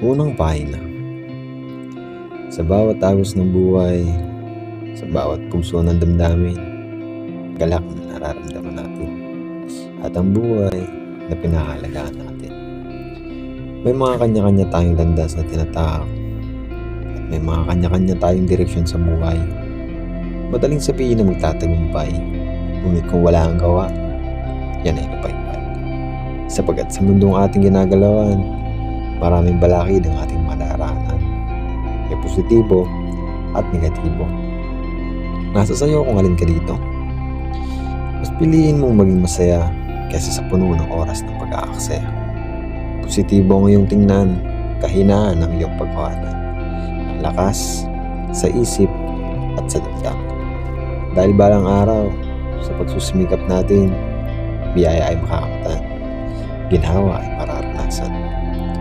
Unang pahina. Sa bawat agos ng buhay, sa bawat puso ng damdamin, galak na nararamdaman natin, at ang buhay na pinahalagaan natin. May mga kanya-kanya tayong landas na tinatahak, at may mga kanya-kanya tayong direksyon sa buhay. Madaling sabihin na magtatagumpay, ngunit kung wala kang gawa, yan ay napaypay. Sapagkat sa mundong ating ginagalawan, maraming balakid ang ating madaraanan. May positibo at negatibo. Nasa sayo kung alin ka dito. Mas piliin mong maging masaya kaysa sa puno ng oras ng pag-aaksaya. Positibo ang iyong tingnan, kahinaan ang iyong pagkawanan. Ang lakas sa isip at sa damdamin. Dahil balang araw, sa pagsusumikap natin, biyaya ay makakamtan, ginhawa ay mararanasan.